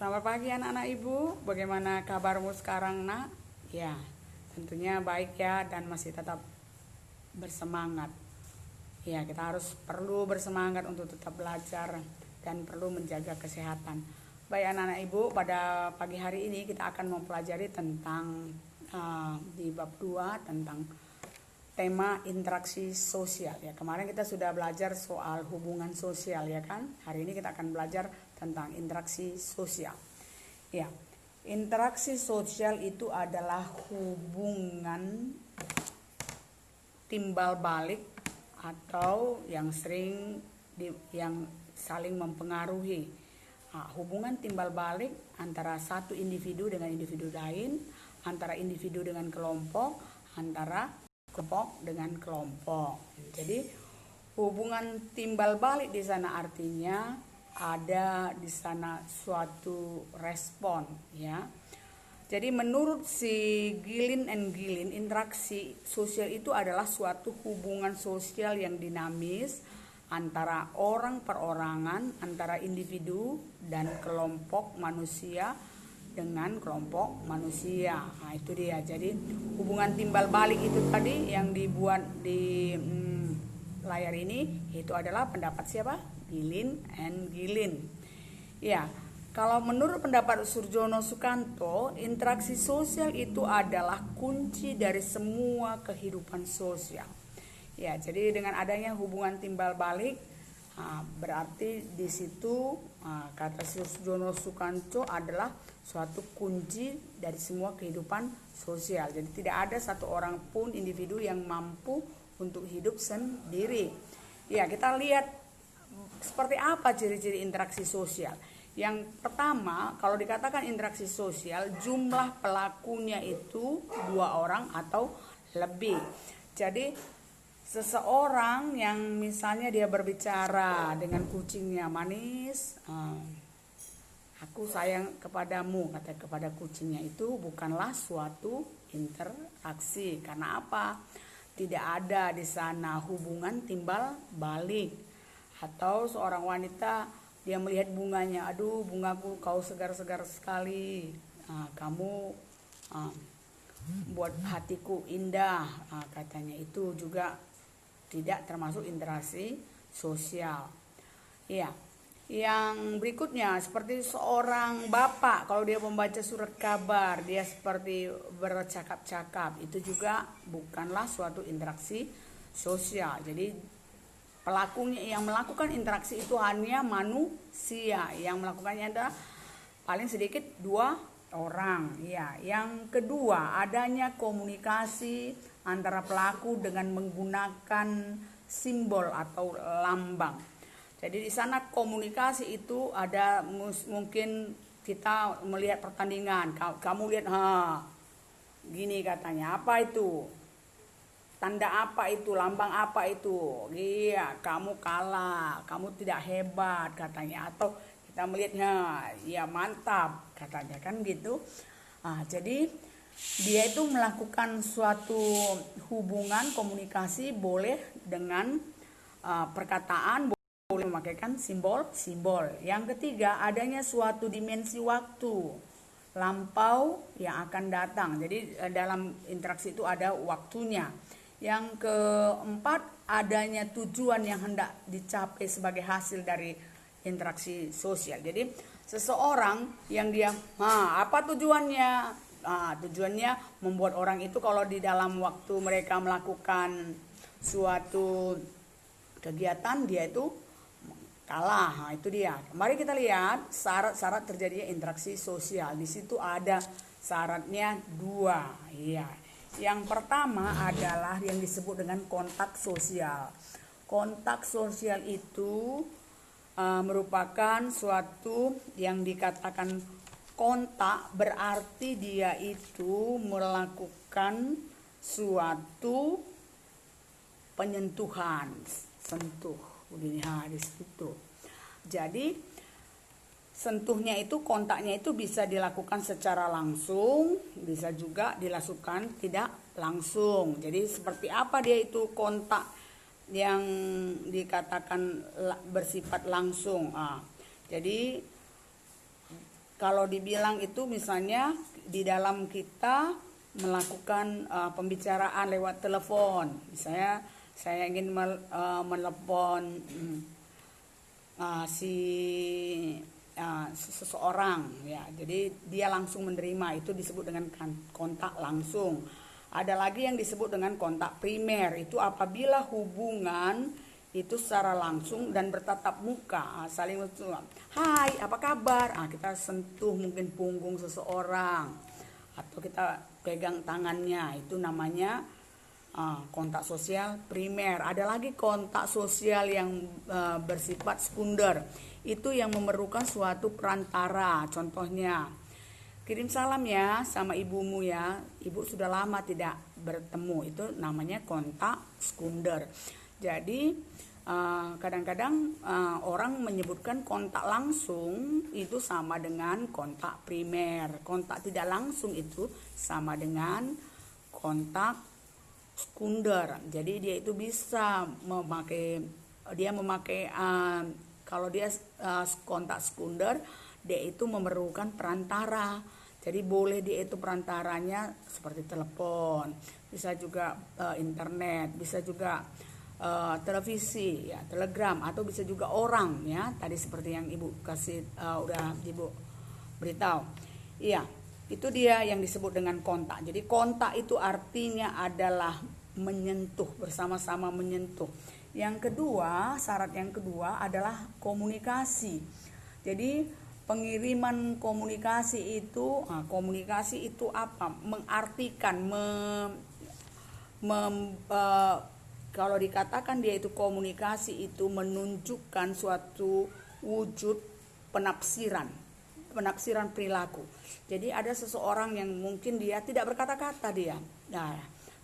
Selamat pagi anak-anak ibu, bagaimana kabarmu sekarang nak? Ya, tentunya baik ya dan masih tetap bersemangat. Ya, kita perlu bersemangat untuk tetap belajar dan perlu menjaga kesehatan. Baik anak-anak ibu, pada pagi hari ini kita akan mempelajari tentang di bab 2 tentang tema interaksi sosial ya. Kemarin kita sudah belajar soal hubungan sosial ya kan. Hari ini kita akan belajar tentang interaksi sosial. Ya, interaksi sosial itu adalah hubungan timbal balik atau yang yang saling mempengaruhi. Hubungan timbal balik antara satu individu dengan individu lain, antara individu dengan kelompok, antara kelompok dengan kelompok. Jadi hubungan timbal balik di sana artinya ada di sana suatu respon ya. Jadi menurut si Gilin and Gilin, interaksi sosial itu adalah suatu hubungan sosial yang dinamis antara orang perorangan, antara individu dan kelompok manusia dengan kelompok manusia. Nah, itu dia. Jadi hubungan timbal balik itu tadi yang dibuat di layar ini itu adalah pendapat siapa? Gilin and Gilin. Ya, kalau menurut pendapat Surjono Sukanto, interaksi sosial itu adalah kunci dari semua kehidupan sosial. Ya, jadi dengan adanya hubungan timbal balik, berarti di situ kata Surjono Sukanto adalah suatu kunci dari semua kehidupan sosial. Jadi tidak ada satu orang pun individu yang mampu untuk hidup sendiri. Ya, kita lihat seperti apa ciri-ciri interaksi sosial. Yang pertama, kalau dikatakan interaksi sosial, jumlah pelakunya itu 2 orang atau lebih. Jadi seseorang yang misalnya dia berbicara dengan kucingnya, manis, aku sayang kepadamu, kata kepada kucingnya, itu bukanlah suatu interaksi. Karena apa? Tidak ada di sana hubungan timbal balik. Atau seorang wanita dia melihat bunganya, aduh bungaku kau segar-segar sekali, kamu buat hatiku indah, katanya, itu juga tidak termasuk interaksi sosial. Iya. Yang berikutnya seperti seorang bapak kalau dia membaca surat kabar, dia seperti bercakap-cakap, itu juga bukanlah suatu interaksi sosial. Jadi pelakunya yang melakukan interaksi itu hanya manusia, yang melakukannya adalah paling sedikit 2 orang. Ya, yang kedua adanya komunikasi antara pelaku dengan menggunakan simbol atau lambang. Jadi di sana komunikasi itu ada, mungkin kita melihat pertandingan, kamu lihat, gini katanya, apa itu? Tanda apa itu? Lambang apa itu? Iya, kamu kalah, kamu tidak hebat katanya. Atau kita melihatnya, ya mantap katanya, kan gitu. Jadi dia itu melakukan suatu hubungan komunikasi boleh dengan perkataan, boleh memakaikan simbol-simbol. Yang ketiga adanya suatu dimensi waktu lampau yang akan datang. Jadi dalam interaksi itu ada waktunya. Yang keempat adanya tujuan yang hendak dicapai sebagai hasil dari interaksi sosial. Jadi seseorang yang dia apa tujuannya? Tujuannya membuat orang itu kalau di dalam waktu mereka melakukan suatu kegiatan dia itu kalah. Itu dia. Mari kita lihat syarat-syarat terjadinya interaksi sosial. Di situ ada syaratnya 2. Iya. Yang pertama adalah yang disebut dengan kontak sosial. Kontak sosial itu merupakan suatu yang dikatakan kontak, berarti dia itu melakukan suatu penyentuhan, sentuh, di situ. Jadi sentuhnya itu, kontaknya itu bisa dilakukan secara langsung, bisa juga dilakukan tidak langsung. Jadi seperti apa dia itu kontak yang dikatakan bersifat langsung? Jadi kalau dibilang itu misalnya di dalam kita melakukan pembicaraan lewat telepon, misalnya saya ingin menelepon seseorang ya, jadi dia langsung menerima, itu disebut dengan kontak langsung. Ada lagi yang disebut dengan kontak primer, itu apabila hubungan itu secara langsung dan bertatap muka, saling hai apa kabar, kita sentuh mungkin punggung seseorang atau kita pegang tangannya, itu namanya kontak sosial primer. Ada lagi kontak sosial yang bersifat sekunder, itu yang memerlukan suatu perantara. Contohnya, kirim salam ya sama ibumu ya, ibu sudah lama tidak bertemu, itu namanya kontak sekunder. Jadi kadang-kadang orang menyebutkan kontak langsung itu sama dengan kontak primer, kontak tidak langsung itu sama dengan kontak sekunder. Jadi dia itu bisa memakai kalau dia kontak sekunder, dia itu memerlukan perantara. Jadi boleh dia itu perantaranya seperti telepon, bisa juga internet, bisa juga televisi ya, telegram, atau bisa juga orang ya, tadi seperti yang ibu kasih udah ibu beritahu. Iya, itu dia yang disebut dengan kontak. Jadi kontak itu artinya adalah menyentuh, bersama-sama menyentuh. Yang kedua, syarat yang kedua adalah komunikasi. Jadi pengiriman komunikasi itu apa? Mengartikan, kalau dikatakan dia itu komunikasi, itu menunjukkan suatu wujud penafsiran perilaku. Jadi ada seseorang yang mungkin dia tidak berkata-kata dia,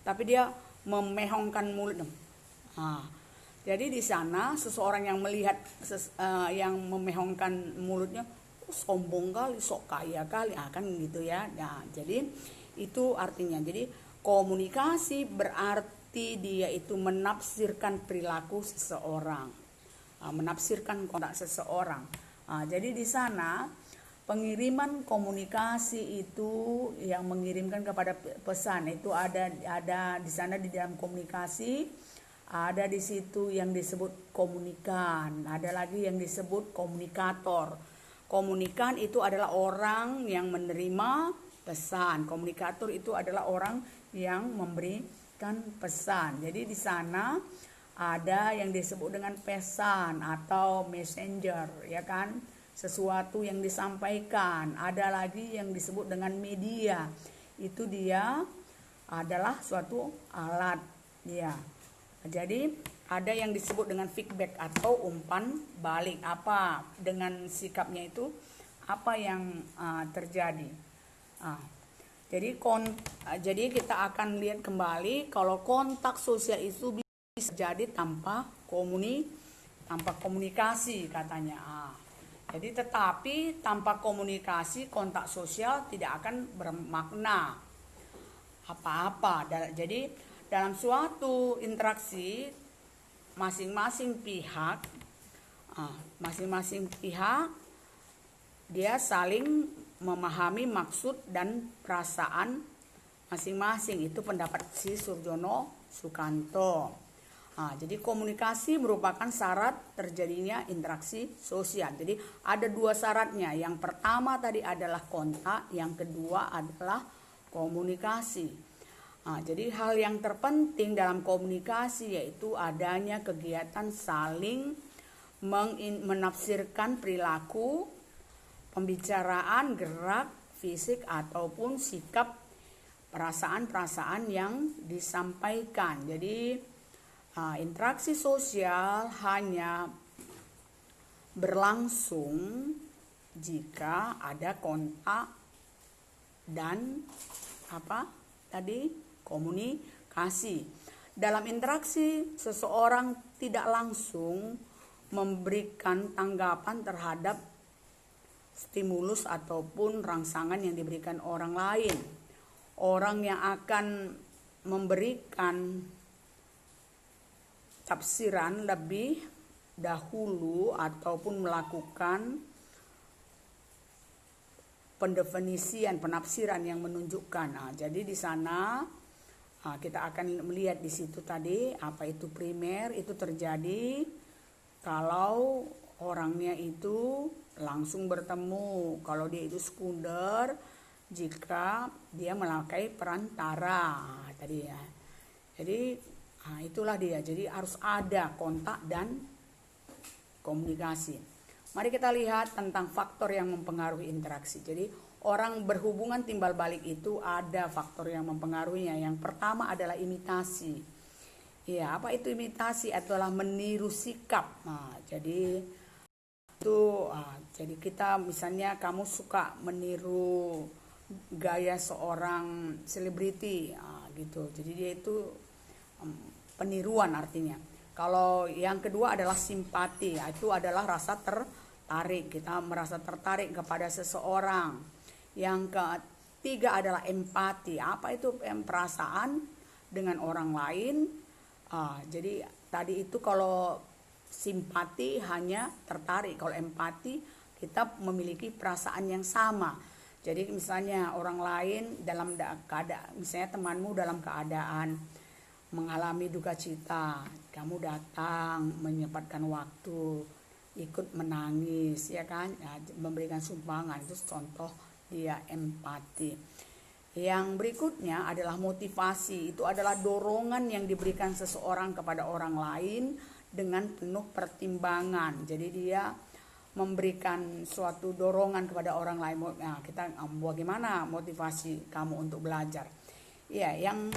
tapi dia memehongkan mulut. Jadi di sana seseorang yang melihat yang memehongkan mulutnya, sombong kali, sok kaya kali, kan gitu ya. Nah, jadi itu artinya. Jadi komunikasi berarti dia itu menafsirkan perilaku seseorang, menafsirkan kontak seseorang. Jadi di sana pengiriman komunikasi itu yang mengirimkan kepada pesan itu ada di sana. Di dalam komunikasi ada di situ yang disebut komunikan, ada lagi yang disebut komunikator. Komunikan itu adalah orang yang menerima pesan, komunikator itu adalah orang yang memberikan pesan. Jadi di sana ada yang disebut dengan pesan atau messenger, ya kan? Sesuatu yang disampaikan. Ada lagi yang disebut dengan media. Itu dia adalah suatu alat, ya. Jadi ada yang disebut dengan feedback atau umpan balik, apa dengan sikapnya itu apa yang terjadi. Jadi kita akan lihat kembali kalau kontak sosial itu bisa jadi tanpa komunikasi katanya. Jadi tetapi tanpa komunikasi kontak sosial tidak akan bermakna apa-apa. Jadi dalam suatu interaksi masing-masing pihak dia saling memahami maksud dan perasaan masing-masing. Itu pendapat si Surjono Sukanto. Jadi komunikasi merupakan syarat terjadinya interaksi sosial. Jadi ada dua syaratnya. Yang pertama tadi adalah kontak, yang kedua adalah komunikasi. Jadi hal yang terpenting dalam komunikasi yaitu adanya kegiatan saling menafsirkan perilaku, pembicaraan, gerak, fisik ataupun sikap, perasaan-perasaan yang disampaikan. Jadi interaksi sosial hanya berlangsung jika ada kontak dan komunikasi. Dalam interaksi, seseorang tidak langsung memberikan tanggapan terhadap stimulus ataupun rangsangan yang diberikan orang lain. Orang yang akan memberikan tafsiran lebih dahulu ataupun melakukan pendefinisian, penafsiran yang menunjukkan. Nah, jadi di sana kita akan melihat di situ tadi apa itu primer. Itu terjadi kalau orangnya itu langsung bertemu. Kalau dia itu sekunder, jika dia memakai perantara tadi ya. Jadi itulah dia. Jadi harus ada kontak dan komunikasi. Mari kita lihat tentang faktor yang mempengaruhi interaksi. Jadi orang berhubungan timbal balik itu ada faktor yang mempengaruhinya. Yang pertama adalah imitasi. Ya, apa itu imitasi? Adalah meniru sikap. Nah, jadi kita misalnya kamu suka meniru gaya seorang selebriti, gitu. Jadi dia itu peniruan artinya. Kalau yang kedua adalah simpati, itu adalah rasa tertarik. Kita merasa tertarik kepada seseorang. Yang ketiga adalah empati. Apa itu perasaan dengan orang lain? Jadi tadi itu kalau simpati hanya tertarik, kalau empati kita memiliki perasaan yang sama. Jadi misalnya orang lain dalam keadaan, misalnya temanmu dalam keadaan mengalami duka cita, kamu datang menyempatkan waktu, ikut menangis, ya kan, memberikan sumbangan, itu contoh dia empati. Yang berikutnya adalah motivasi. Itu adalah dorongan yang diberikan seseorang kepada orang lain dengan penuh pertimbangan. Jadi dia memberikan suatu dorongan kepada orang lain. Nah, kita bagaimana motivasi kamu untuk belajar? Ya, yang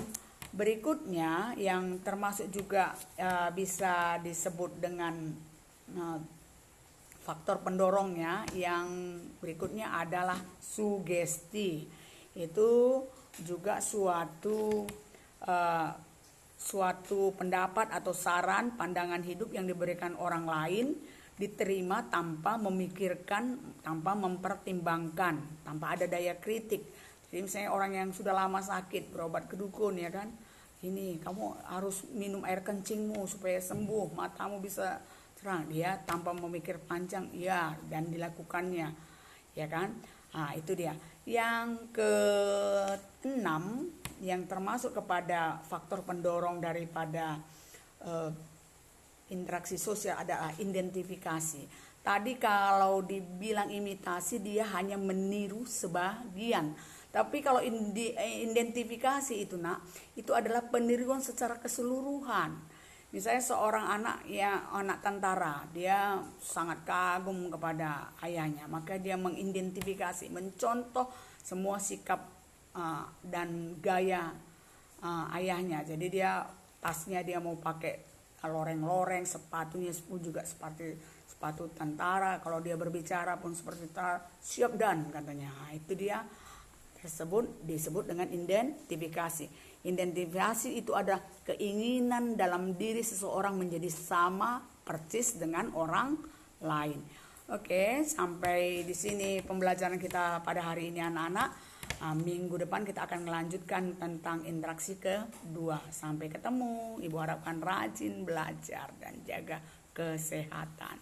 berikutnya yang termasuk juga bisa disebut dengan faktor pendorongnya, yang berikutnya adalah sugesti. Itu juga suatu pendapat atau saran, pandangan hidup yang diberikan orang lain, diterima tanpa memikirkan, tanpa mempertimbangkan, tanpa ada daya kritik. Jadi misalnya orang yang sudah lama sakit, berobat ke dukun, ya kan, ini kamu harus minum air kencingmu supaya sembuh, matamu bisa terang. Dia tanpa memikir panjang, ya, dan dilakukannya, ya kan. Itu dia. Yang keenam yang termasuk kepada faktor pendorong daripada interaksi sosial adalah identifikasi. Tadi kalau dibilang imitasi, dia hanya meniru sebagian. Tapi kalau identifikasi itu itu adalah peniruan secara keseluruhan. Misalnya seorang anak, ya, anak tentara, dia sangat kagum kepada ayahnya, maka dia mengidentifikasi, mencontoh semua sikap dan gaya ayahnya. Jadi dia tasnya dia mau pakai loreng-loreng, sepatunya pun juga seperti sepatu tentara, kalau dia berbicara pun seperti tentara, siap dan katanya. Itu dia disebut dengan identifikasi. Identifikasi itu ada keinginan dalam diri seseorang menjadi sama persis dengan orang lain. Oke, sampai di sini pembelajaran kita pada hari ini anak-anak. Minggu depan kita akan melanjutkan tentang interaksi kedua. Sampai ketemu. Ibu harapkan rajin belajar dan jaga kesehatan.